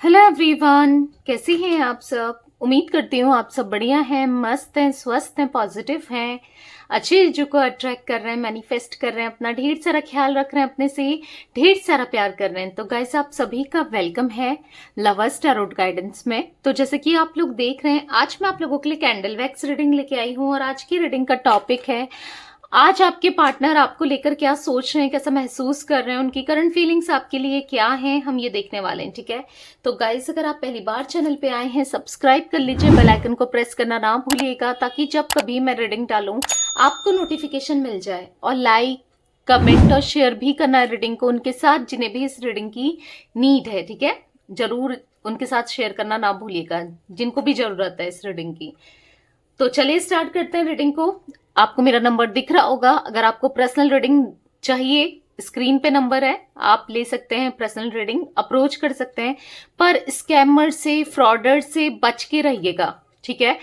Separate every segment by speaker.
Speaker 1: Hello everyone, कैसी हैं आप सब। उम्मीद करती हूँ आप सब बढ़िया हैं, मस्त हैं, स्वस्थ हैं, पॉजिटिव हैं, अच्छी चीज़ों को अट्रैक्ट कर रहे हैं, मैनिफेस्ट कर रहे हैं, अपना ढेर सारा ख्याल रख रहे हैं, अपने से ढेर सारा प्यार कर रहे हैं। तो गाइस, आप सभी का वेलकम है लवर्स टैरोट गाइडेंस में। तो जैसे कि आप लोग देख रहे हैं, आज मैं आप लोगों के लिए कैंडल वैक्स रीडिंग लेके आई हूँ और आज की रीडिंग का टॉपिक है आज आपके पार्टनर आपको लेकर क्या सोच रहे हैं, कैसा महसूस कर रहे हैं, उनकी करंट फीलिंग्स आपके लिए क्या हैं, हम ये देखने वाले हैं। ठीक है, तो गाइस, अगर आप पहली बार चैनल पे आए हैं, सब्सक्राइब कर लीजिए, बेल आइकन को प्रेस करना ना भूलिएगा, ताकि जब कभी मैं रीडिंग डालूं आपको नोटिफिकेशन मिल जाए। और लाइक, कमेंट और शेयर भी करना है रीडिंग को उनके साथ जिन्हें भी इस रीडिंग की नीड है। ठीक है, जरूर उनके साथ शेयर करना ना भूलिएगा, जिनको भी जरूरत है इस रीडिंग की। तो चलिए स्टार्ट करते हैं रीडिंग को। आपको मेरा नंबर दिख रहा होगा, अगर आपको पर्सनल रीडिंग चाहिए स्क्रीन पे नंबर है, आप ले सकते हैं, पर्सनल रीडिंग अप्रोच कर सकते हैं। पर स्कैमर से, फ्रॉडर से बच के रहिएगा। ठीक है,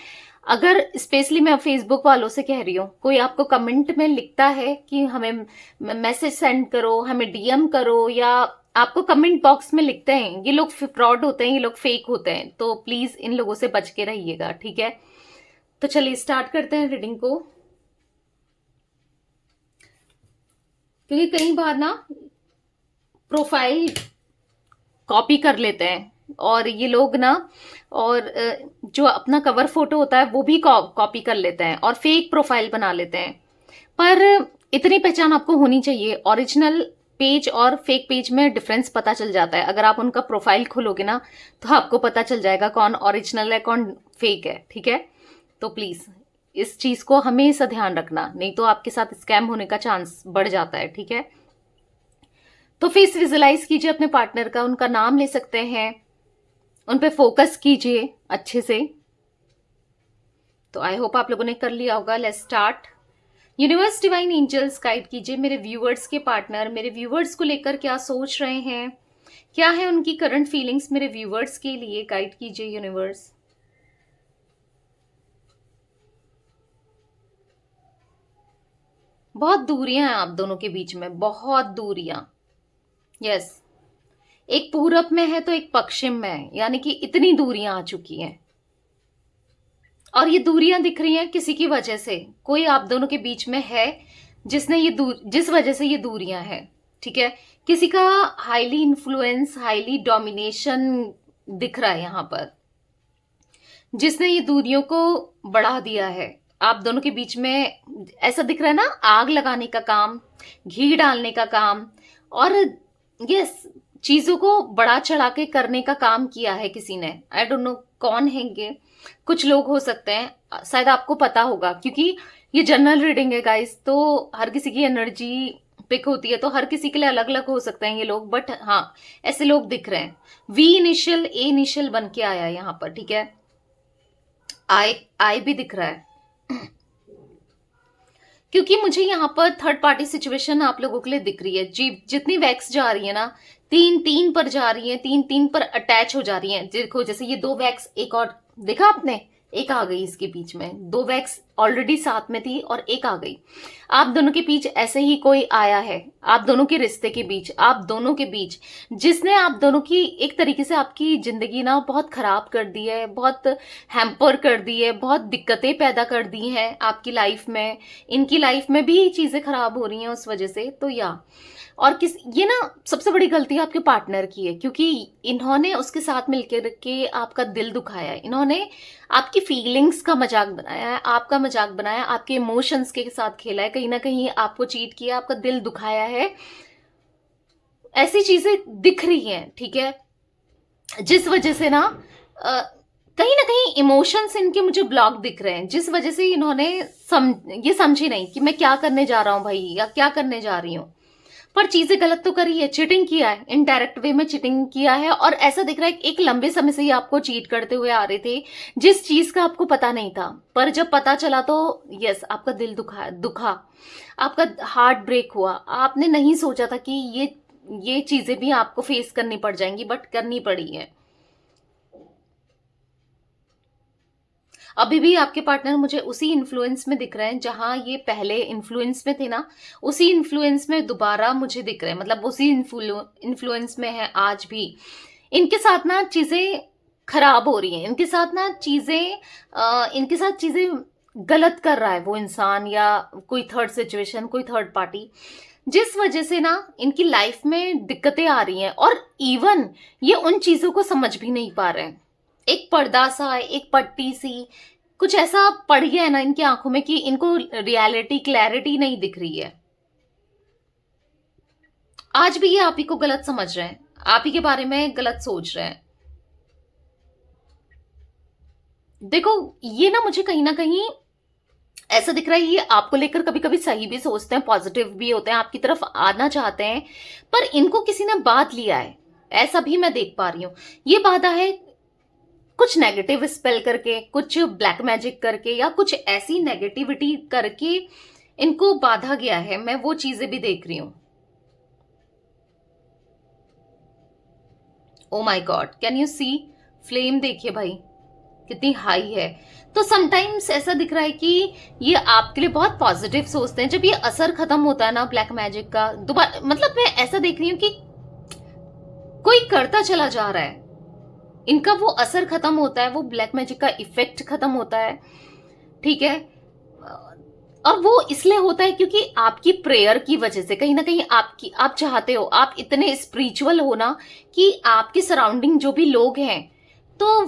Speaker 1: अगर स्पेशली मैं फेसबुक वालों से कह रही हूँ, कोई आपको कमेंट में लिखता है कि हमें मैसेज सेंड करो, हमें डीएम करो, या आपको कमेंट बॉक्स में लिखते हैं, ये लोग फ्रॉड होते हैं, ये लोग फेक होते हैं, तो प्लीज इन लोगों से बच के रहिएगा। ठीक है, तो चलिए स्टार्ट करते हैं रीडिंग को। क्योंकि कई बार ना प्रोफाइल कॉपी कर लेते हैं और ये लोग ना, और जो अपना कवर फोटो होता है वो भी कॉपी कर लेते हैं और फेक प्रोफाइल बना लेते हैं। पर इतनी पहचान आपको होनी चाहिए, ओरिजिनल पेज और फेक पेज में डिफरेंस पता चल जाता है। अगर आप उनका प्रोफाइल खोलोगे ना, तो आपको पता चल जाएगा कौन ओरिजिनल है, कौन फेक है। ठीक है, तो प्लीज इस चीज को हमेशा ध्यान रखना, नहीं तो आपके साथ स्कैम होने का चांस बढ़ जाता है। ठीक है, तो फेस विजुलाइज कीजिए अपने पार्टनर का, उनका नाम ले सकते हैं, उन पे फोकस कीजिए अच्छे से। तो आई होप आप लोगों ने कर लिया होगा। Let's start. Universe, divine angels, guide कीजिए मेरे व्यूअर्स के पार्टनर, मेरे व्यूअर्स को लेकर क्या सोच रहे हैं, क्या है उनकी करंट फीलिंग्स मेरे व्यूअर्स के लिए। गाइड कीजिए यूनिवर्स। बहुत दूरियां हैं आप दोनों के बीच में, बहुत दूरियां। यस, एक पूरब में है तो एक पश्चिम में है, यानी कि इतनी दूरियां आ चुकी हैं। और ये दूरियां दिख रही हैं किसी की वजह से, कोई आप दोनों के बीच में है जिसने जिस वजह से ये दूरियां हैं। ठीक है, किसी का हाईली इन्फ्लुएंस, हाईली डोमिनेशन दिख रहा है यहां पर, जिसने ये दूरियों को बढ़ा दिया है। आप दोनों के बीच में ऐसा दिख रहा है ना, आग लगाने का काम, घी डालने का काम, और यस, चीजों को बड़ा चढ़ा के करने का काम किया है किसी ने। आई डोंट नो कौन है ये, कुछ लोग हो सकते हैं, शायद आपको पता होगा, क्योंकि ये जनरल रीडिंग है गाइस, तो हर किसी की एनर्जी पिक होती है, तो हर किसी के लिए अलग अलग हो सकते हैं ये लोग, बट हाँ, ऐसे लोग दिख रहे हैं। वी इनिशियल, ए इनिशियल बन के आया है यहाँ पर। ठीक है, आई आई भी दिख रहा है, क्योंकि मुझे यहाँ पर थर्ड पार्टी सिचुएशन आप लोगों के लिए दिख रही है। जी, जितनी वैक्स जा रही है ना, तीन तीन पर जा रही है, तीन तीन पर अटैच हो जा रही है। देखो, जैसे ये दो वैक्स, एक और देखा आपने, एक आ गई इसके बीच में, दो वैक्स ऑलरेडी साथ में थी और एक आ गई। आप दोनों के बीच ऐसे ही कोई आया है, आप दोनों के रिश्ते के बीच, आप दोनों के बीच, जिसने आप दोनों की एक तरीके से आपकी जिंदगी ना बहुत खराब कर दी है, बहुत हैम्पर कर दी है, बहुत दिक्कतें पैदा कर दी हैं आपकी लाइफ में। इनकी लाइफ में भी चीजें खराब हो रही हैं उस वजह से। तो या और ये ना सबसे बड़ी गलती आपके पार्टनर की है, क्योंकि इन्होंने उसके साथ मिलकर के आपका दिल दुखाया है, इन्होंने आपकी फीलिंग्स का मजाक बनाया है, आपका मजाक बनाया, आपके इमोशंस के साथ खेला है, कहीं ना कहीं आपको चीट किया, आपका दिल दुखाया है। ऐसी चीजें दिख रही हैं। ठीक है, जिस वजह से ना कहीं ना कहीं इमोशंस इनके मुझे ब्लॉक दिख रहे हैं, जिस वजह से इन्होंने ये समझी नहीं कि मैं क्या करने जा रहा हूं भाई, या क्या करने जा रही हूं। पर चीजें गलत तो करी है, चीटिंग किया है, इनडायरेक्ट वे में चीटिंग किया है, और ऐसा दिख रहा है कि एक लंबे समय से ही आपको चीट करते हुए आ रहे थे, जिस चीज का आपको पता नहीं था। पर जब पता चला तो यस, आपका दिल दुखा, आपका हार्ट ब्रेक हुआ। आपने नहीं सोचा था कि ये चीजें भी आपको फेस करनी पड़ जाएंगी, बट करनी पड़ी है। अभी भी आपके पार्टनर मुझे उसी इन्फ्लुएंस में दिख रहे हैं जहां ये पहले इन्फ्लुएंस में थे ना, उसी इन्फ्लुएंस में दोबारा मुझे दिख रहे हैं, मतलब उसी इन्फ्लुएंस में है आज भी। इनके साथ ना चीजें खराब हो रही हैं, इनके साथ ना चीजें इनके साथ चीजें गलत कर रहा है वो इंसान या कोई थर्ड सिचुएशन, कोई थर्ड पार्टी, जिस वजह से ना इनकी लाइफ में दिक्कतें आ रही हैं। और इवन ये उन चीजों को समझ भी नहीं पा रहे हैं। एक पर्दा सा, एक पट्टी सी, कुछ ऐसा पड़ गया है ना इनकी आंखों में कि इनको रियलिटी, क्लैरिटी नहीं दिख रही है। आज भी ये आप ही को गलत समझ रहे हैं, आप ही के बारे में गलत सोच रहे हैं। देखो, ये ना मुझे कहीं ना कहीं ऐसा दिख रहा है, ये आपको लेकर कभी कभी सही भी सोचते हैं, पॉजिटिव भी होते हैं, आपकी तरफ आना चाहते हैं, पर इनको किसी ने बांध लिया है, ऐसा भी मैं देख पा रही हूं। ये बाधा है कुछ नेगेटिव स्पेल करके, कुछ ब्लैक मैजिक करके, या कुछ ऐसी नेगेटिविटी करके इनको बांधा गया है। मैं वो चीजें भी देख रही हूं। Oh my God, can you see? Flame देखिए भाई कितनी हाई है। तो समटाइम्स ऐसा दिख रहा है कि ये आपके लिए बहुत पॉजिटिव सोचते हैं। जब ये असर खत्म होता है ना ब्लैक मैजिक का, दोबारा मतलब मैं ऐसा देख रही हूँ कि कोई करता चला जा रहा है, इनका वो असर खत्म होता है, वो ब्लैक मैजिक का इफेक्ट खत्म होता है, ठीक है। और वो इसलिए होता है क्योंकि आपकी प्रेयर की वजह से, कहीं ना कहीं आप चाहते हो, आप इतने स्पिरिचुअल हो ना कि आपके सराउंडिंग जो भी लोग हैं, तो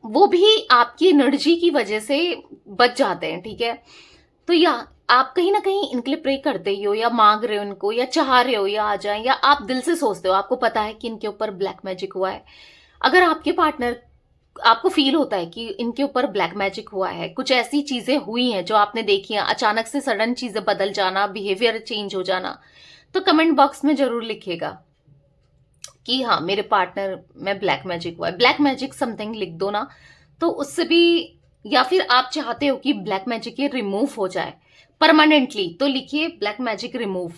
Speaker 1: वो भी आपकी एनर्जी की वजह से बच जाते हैं, ठीक है। तो या आप कहीं ना कहीं इनके लिए प्रे करते ही हो, या मांग रहे हो इनको, या चाह रहे हो या आ जाए, या आप दिल से सोचते हो, आपको पता है कि इनके ऊपर ब्लैक मैजिक हुआ है। अगर आपके पार्टनर, आपको फील होता है कि इनके ऊपर ब्लैक मैजिक हुआ है, कुछ ऐसी चीजें हुई हैं जो आपने देखी हैं, अचानक से सडन चीजें बदल जाना, बिहेवियर चेंज हो जाना, तो कमेंट बॉक्स में जरूर लिखिएगा कि हाँ मेरे पार्टनर में ब्लैक मैजिक हुआ है। ब्लैक मैजिक समथिंग लिख दो ना, तो उससे भी, या फिर आप चाहते हो कि ब्लैक मैजिक ये रिमूव हो जाए परमानेंटली, तो लिखिए ब्लैक मैजिक रिमूव,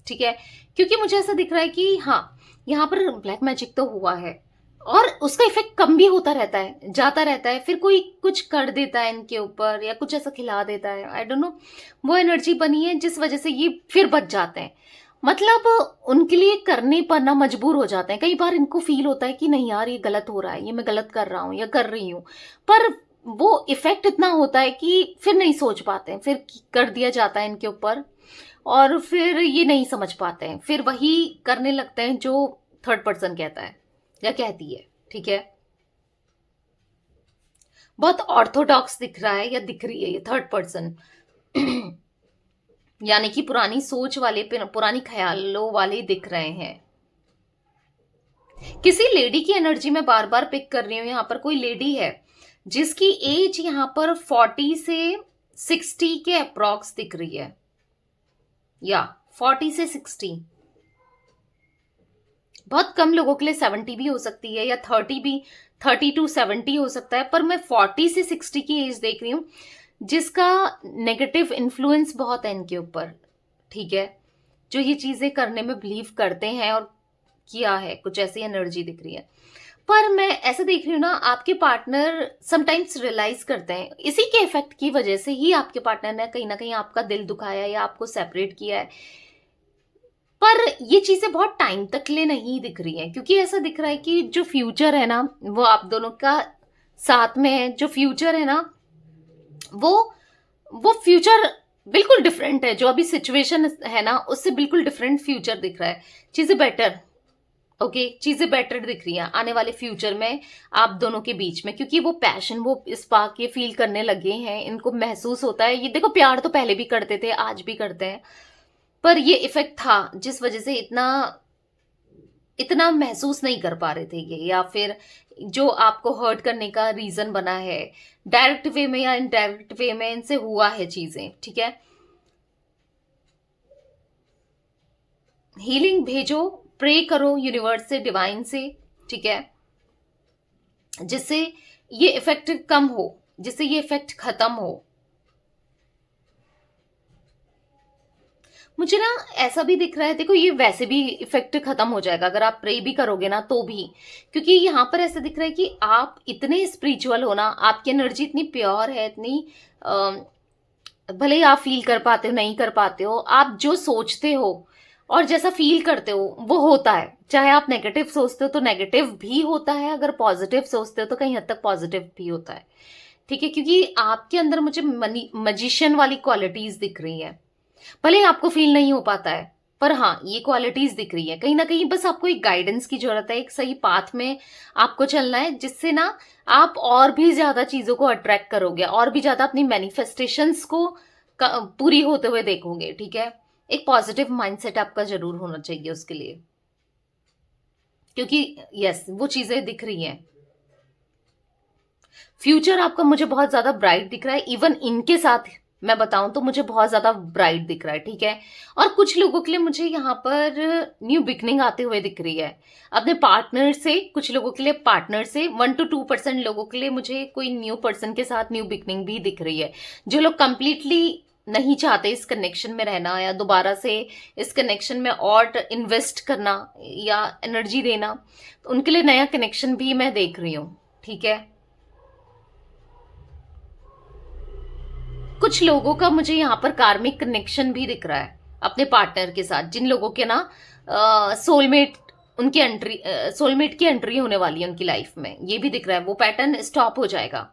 Speaker 1: ठीक है। क्योंकि मुझे ऐसा दिख रहा है कि हाँ यहाँ पर ब्लैक मैजिक तो हुआ है, और उसका इफेक्ट कम भी होता रहता है, जाता रहता है, फिर कोई कुछ कर देता है इनके ऊपर, या कुछ ऐसा खिला देता है, आई डोंट नो, वो एनर्जी बनी है जिस वजह से ये फिर बच जाते हैं। मतलब उनके लिए करने पर ना मजबूर हो जाते हैं। कई बार इनको फील होता है कि नहीं यार ये गलत हो रहा है, ये मैं गलत कर रहा हूं या कर रही हूं, पर वो इफेक्ट इतना होता है कि फिर नहीं सोच पाते हैं, फिर कर दिया जाता है इनके ऊपर, और फिर ये नहीं समझ पाते हैं, फिर वही करने लगते हैं जो थर्ड पर्सन कहता है या कहती है, ठीक है। बहुत ऑर्थोडॉक्स दिख रहा है या दिख रही है ये थर्ड पर्सन, यानी कि पुरानी सोच वाले, पुरानी ख्यालों वाले दिख रहे हैं। किसी लेडी की एनर्जी में बार बार पिक कर रही हूं। यहां पर कोई लेडी है जिसकी एज यहां पर 40 से 60 के अप्रॉक्स दिख रही है, या 40 से 60। बहुत कम लोगों के लिए 70 भी हो सकती है, या 30 भी, 30 to 70 हो सकता है, पर मैं 40 से 60 की एज देख रही हूं जिसका नेगेटिव इन्फ्लुएंस बहुत है इनके ऊपर, ठीक है। जो ये चीजें करने में बिलीव करते हैं और किया है, कुछ ऐसी एनर्जी दिख रही है। पर मैं ऐसा देख रही हूँ ना, आपके पार्टनर समटाइम्स रियलाइज करते हैं, इसी के इफेक्ट की वजह से ही आपके पार्टनर ने कहीं ना कहीं आपका दिल दुखाया या आपको सेपरेट किया है। पर ये चीजें बहुत टाइम तक ले नहीं दिख रही हैं, क्योंकि ऐसा दिख रहा है कि जो फ्यूचर है ना, वो आप दोनों का साथ में है। जो फ्यूचर है ना, वो फ्यूचर बिल्कुल डिफरेंट है। जो अभी सिचुएशन है ना, उससे बिल्कुल डिफरेंट फ्यूचर दिख रहा है। चीजें बेटर, ओके, चीजें बेटर दिख रही हैं आने वाले फ्यूचर में आप दोनों के बीच में, क्योंकि वो पैशन, वो स्पार्क ये फील करने लगे हैं, इनको महसूस होता है। ये देखो, प्यार तो पहले भी करते थे, आज भी करते हैं, पर ये इफेक्ट था जिस वजह से इतना इतना महसूस नहीं कर पा रहे थे ये, या फिर जो आपको हर्ट करने का रीजन बना है, डायरेक्ट वे में या इनडायरेक्ट वे में इनसे हुआ है चीजें, ठीक है। हीलिंग भेजो, प्रे करो यूनिवर्स से, डिवाइन से, ठीक है, जिससे ये इफेक्ट कम हो, जिससे ये इफेक्ट खत्म हो। मुझे ना ऐसा भी दिख रहा है, देखो ये वैसे भी इफेक्ट खत्म हो जाएगा अगर आप प्रे भी करोगे ना तो भी, क्योंकि यहाँ पर ऐसा दिख रहा है कि आप इतने स्पिरिचुअल हो ना, आपकी एनर्जी इतनी प्योर है, इतनी भले ही आप फील कर पाते हो नहीं कर पाते हो, आप जो सोचते हो और जैसा फील करते हो वो होता है। चाहे आप नेगेटिव सोचते हो तो नेगेटिव भी होता है, अगर पॉजिटिव सोचते हो तो कहीं हद तक पॉजिटिव भी होता है। ठीक है, क्योंकि आपके अंदर मुझे मजिशियन वाली क्वालिटीज दिख रही है। भले ही आपको फील नहीं हो पाता है, पर हाँ ये क्वालिटीज दिख रही है कहीं ना कहीं। बस आपको एक गाइडेंस की जरूरत है, एक सही पाथ में आपको चलना है, जिससे ना आप और भी ज्यादा चीजों को अट्रैक्ट करोगे, और भी ज्यादा अपनी मैनिफेस्टेशंस को पूरी होते हुए देखोगे। ठीक है, एक पॉजिटिव माइंडसेट आपका जरूर होना चाहिए उसके लिए, क्योंकि यस वो चीजें दिख रही हैं। फ्यूचर आपका मुझे बहुत ज्यादा ब्राइट दिख रहा है, इवन इनके साथ मैं बताऊं तो मुझे बहुत ज्यादा ब्राइट दिख रहा है। ठीक है, और कुछ लोगों के लिए मुझे यहाँ पर न्यू बिगनिंग आते हुए दिख रही है अपने पार्टनर से। कुछ लोगों के लिए पार्टनर से, 1 to 2% लोगों के लिए मुझे कोई न्यू पर्सन के साथ न्यू बिगनिंग भी दिख रही है। जो लोग कंप्लीटली नहीं चाहते इस कनेक्शन में रहना, या दोबारा से इस कनेक्शन में और इन्वेस्ट करना या एनर्जी देना, तो उनके लिए नया कनेक्शन भी मैं देख रही हूँ। ठीक है, कुछ लोगों का मुझे यहाँ पर कार्मिक कनेक्शन भी दिख रहा है अपने पार्टनर के साथ, जिन लोगों के ना सोलमेट उनकी एंट्री सोलमेट की एंट्री होने वाली है उनकी लाइफ में, ये भी दिख रहा है। वो पैटर्न स्टॉप हो जाएगा।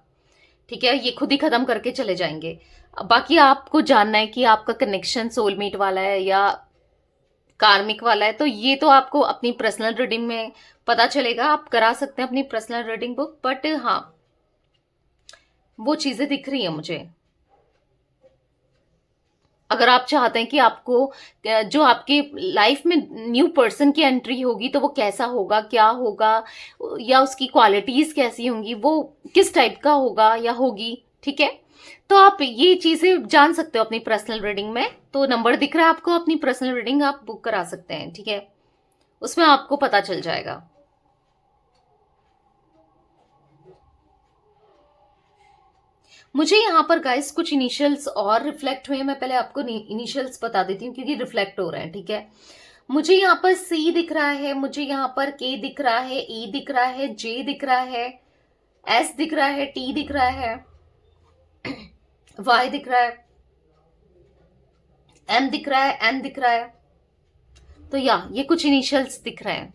Speaker 1: ठीक है, ये खुद ही खत्म करके चले जाएंगे। बाकी आपको जानना है कि आपका कनेक्शन सोलमेट वाला है या कार्मिक वाला है, तो ये तो आपको अपनी पर्सनल रीडिंग में पता चलेगा। आप करा सकते हैं अपनी पर्सनल रीडिंग बुक, बट हाँ वो चीजें दिख रही है मुझे। अगर आप चाहते हैं कि आपको जो आपके लाइफ में न्यू पर्सन की एंट्री होगी तो वो कैसा होगा, क्या होगा, या उसकी क्वालिटीज कैसी होंगी, वो किस टाइप का होगा या होगी। ठीक है, तो आप ये चीजें जान सकते हो अपनी पर्सनल रीडिंग में। तो नंबर दिख रहा है आपको, अपनी पर्सनल रीडिंग आप बुक करा सकते हैं। ठीक है, उसमें आपको पता चल जाएगा। मुझे यहाँ पर गाइस कुछ इनिशियल्स और रिफ्लेक्ट हुए हैं। मैं पहले आपको इनिशियल्स बता देती हूँ क्योंकि रिफ्लेक्ट हो रहे हैं। ठीक है, मुझे यहाँ पर सी दिख रहा है, मुझे यहाँ पर के दिख रहा है, ई दिख रहा है, जे दिख रहा है, एस दिख रहा है, टी दिख रहा है, वाई दिख रहा है, एम दिख रहा है, एन दिख रहा है। तो ये कुछ इनिशियल्स दिख रहे हैं।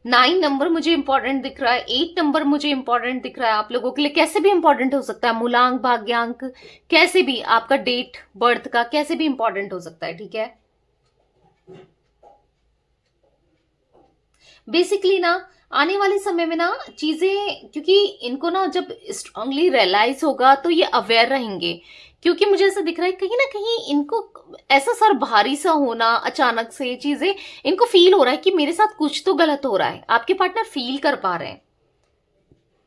Speaker 1: 9 नंबर मुझे इंपॉर्टेंट दिख रहा है, 8 नंबर मुझे इंपॉर्टेंट दिख रहा है। आप लोगों के लिए कैसे भी इंपॉर्टेंट हो सकता है, मूलांक, भाग्यांक, कैसे भी आपका डेट बर्थ का कैसे भी इंपॉर्टेंट हो सकता है। ठीक है, बेसिकली ना आने वाले समय में ना चीजें, क्योंकि इनको ना जब स्ट्रांगली रियलाइज होगा तो ये अवेयर रहेंगे। क्योंकि मुझे ऐसा दिख रहा है कहीं ना कहीं इनको ऐसा सर भारी सा होना, अचानक से चीजें इनको फील हो रहा है कि मेरे साथ कुछ तो गलत हो रहा है। आपके पार्टनर फील कर पा रहे हैं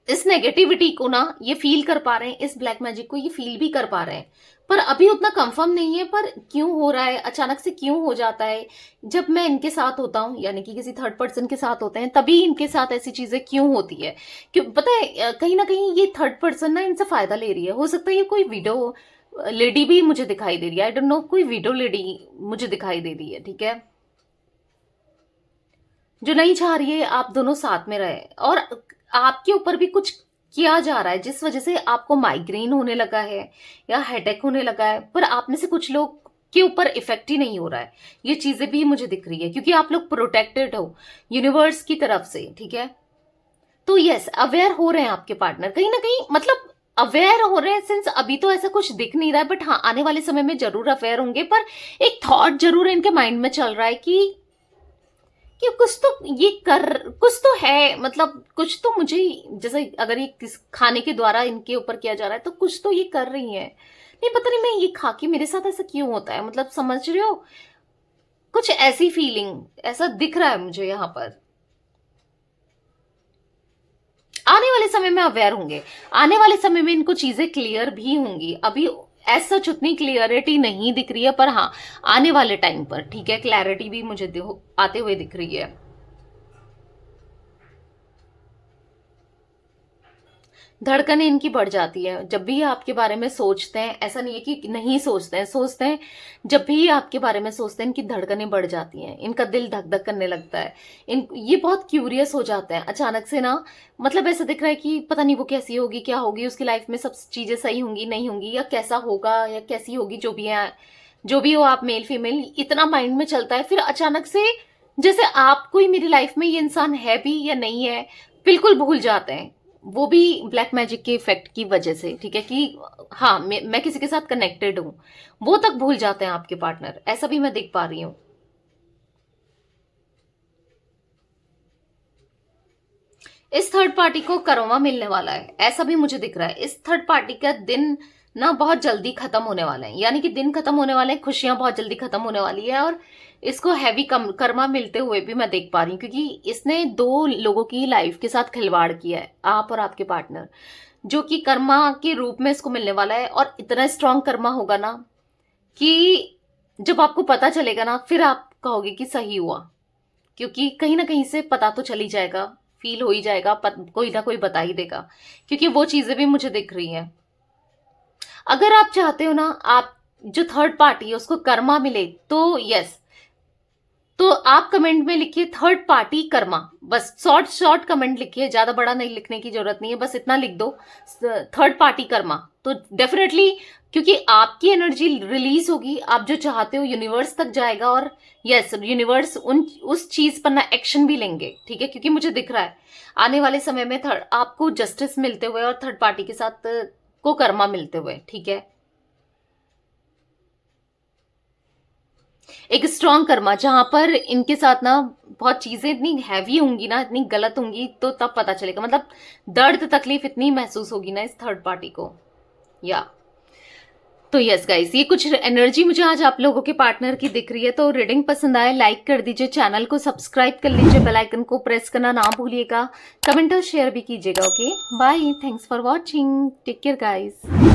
Speaker 1: इस नेगेटिविटी को ना, ये फील कर पा रहे हैं, इस ब्लैक मैजिक को ये फील भी कर पा रहे हैं, पर अभी उतना कंफर्म नहीं है। पर क्यों हो रहा है, अचानक से क्यों हो जाता है, जब मैं इनके साथ होता हूँ यानी कि किसी थर्ड पर्सन के साथ होते हैं तभी इनके साथ ऐसी चीजें क्यों होती है। क्यों पता है, कहीं ना कहीं ये थर्ड पर्सन ना इनसे फायदा ले रही है। हो सकता है ये कोई विडो लेडी भी मुझे दिखाई दे रही है, आई डोंट नो, कोई विडो लेडी मुझे दिखाई दे रही है। ठीक है, जो नहीं चाह रही है आप दोनों साथ में रहे, और आपके ऊपर भी कुछ किया जा रहा है जिस वजह से आपको माइग्रेन होने लगा है या हेडेक होने लगा है, पर आप में से कुछ लोग के ऊपर इफेक्ट ही नहीं हो रहा है। ये चीजें भी मुझे दिख रही है क्योंकि आप लोग प्रोटेक्टेड हो यूनिवर्स की तरफ से। ठीक है, तो यस अवेयर हो रहे हैं आपके पार्टनर कहीं ना कहीं, मतलब अवेयर हो रहे हैं सिंस अभी तो ऐसा कुछ दिख नहीं रहा है, बट हाँ आने वाले समय में जरूर अवेयर होंगे। पर एक थॉट जरूर इनके माइंड में चल रहा है कि कुछ तो ये कर, कुछ तो है, मतलब कुछ तो मुझे, जैसे अगर ये किस खाने के द्वारा इनके ऊपर किया जा रहा है तो कुछ तो ये कर रही है। नहीं पता नहीं मैं ये खा के मेरे साथ ऐसा क्यों होता है, मतलब समझ रहे हो, कुछ ऐसी फीलिंग ऐसा दिख रहा है मुझे यहाँ पर। आने वाले समय में अवेयर होंगे, आने वाले समय में इनको चीजें क्लियर भी होंगी। अभी एज सच उतनी क्लियरिटी नहीं दिख रही है, पर हाँ आने वाले टाइम पर ठीक है क्लैरिटी भी मुझे आते हुए दिख रही है। धड़कनें इनकी बढ़ जाती है जब भी ये आपके बारे में सोचते हैं। ऐसा नहीं है कि नहीं सोचते हैं, सोचते हैं। जब भी ये आपके बारे में सोचते हैं इनकी धड़कनें बढ़ जाती हैं, इनका दिल धक धक करने लगता है। ये बहुत क्यूरियस हो जाते हैं अचानक से ना। मतलब ऐसा दिख रहा है कि पता नहीं वो कैसी होगी, क्या होगी उसकी लाइफ में, सब चीजें सही होंगी नहीं होंगी, या कैसा होगा या कैसी होगी, जो भी है, जो भी हो आप, मेल फीमेल, इतना माइंड में चलता है। फिर अचानक से जैसे आपको ही मेरी लाइफ में ये इंसान है भी या नहीं है बिल्कुल भूल जाते हैं। वो भी ब्लैक मैजिक के इफेक्ट की वजह से, ठीक है, कि हाँ मैं किसी के साथ कनेक्टेड हूं, वो तक भूल जाते हैं आपके पार्टनर। ऐसा भी मैं देख पा रही हूं। इस थर्ड पार्टी को करोमा मिलने वाला है, ऐसा भी मुझे दिख रहा है। इस थर्ड पार्टी का दिन ना बहुत जल्दी खत्म होने वाला है, यानी कि दिन खत्म होने वाले हैं, खुशियां बहुत जल्दी खत्म होने वाली है। और इसको हैवी कर्मा मिलते हुए भी मैं देख पा रही हूँ, क्योंकि इसने दो लोगों की लाइफ के साथ खिलवाड़ किया है, आप और आपके पार्टनर, जो कि कर्मा के रूप में इसको मिलने वाला है। और इतना स्ट्रांग कर्मा होगा ना कि जब आपको पता चलेगा ना, फिर आप कहोगे कि सही हुआ, क्योंकि कहीं ना कहीं से पता तो चल ही जाएगा, फील हो ही जाएगा, कोई ना कोई बता ही देगा, क्योंकि वो चीजें भी मुझे दिख रही हैं। अगर आप चाहते हो ना, आप जो थर्ड पार्टी है उसको कर्मा मिले, तो यस, तो आप कमेंट में लिखिए थर्ड पार्टी कर्मा, बस शॉर्ट शॉर्ट कमेंट लिखिए, ज्यादा बड़ा नहीं लिखने की जरूरत नहीं है, बस इतना लिख दो, थर्ड पार्टी कर्मा। तो डेफिनेटली, क्योंकि आपकी एनर्जी रिलीज होगी, आप जो चाहते हो यूनिवर्स तक जाएगा, और यस, यूनिवर्स उस चीज पर ना एक्शन भी लेंगे, ठीक है, क्योंकि मुझे दिख रहा है आने वाले समय में आपको जस्टिस मिलते हुए और थर्ड पार्टी के साथ को कर्मा मिलते हुए, ठीक है। एक स्ट्रॉन्ग कर्मा, जहां पर इनके साथ ना बहुत चीजें इतनी हैवी होंगी ना, इतनी गलत होंगी, तो तब पता चलेगा, मतलब दर्द तकलीफ इतनी महसूस होगी ना इस थर्ड पार्टी को, या तो यस गाइस, ये कुछ एनर्जी मुझे आज आप लोगों के पार्टनर की दिख रही है। तो रीडिंग पसंद आए लाइक कर दीजिए, चैनल को सब्सक्राइब कर लीजिए, बेल आइकन को प्रेस करना ना भूलिएगा, कमेंट और शेयर भी कीजिएगा। Okay bye, thanks for watching, take care guys.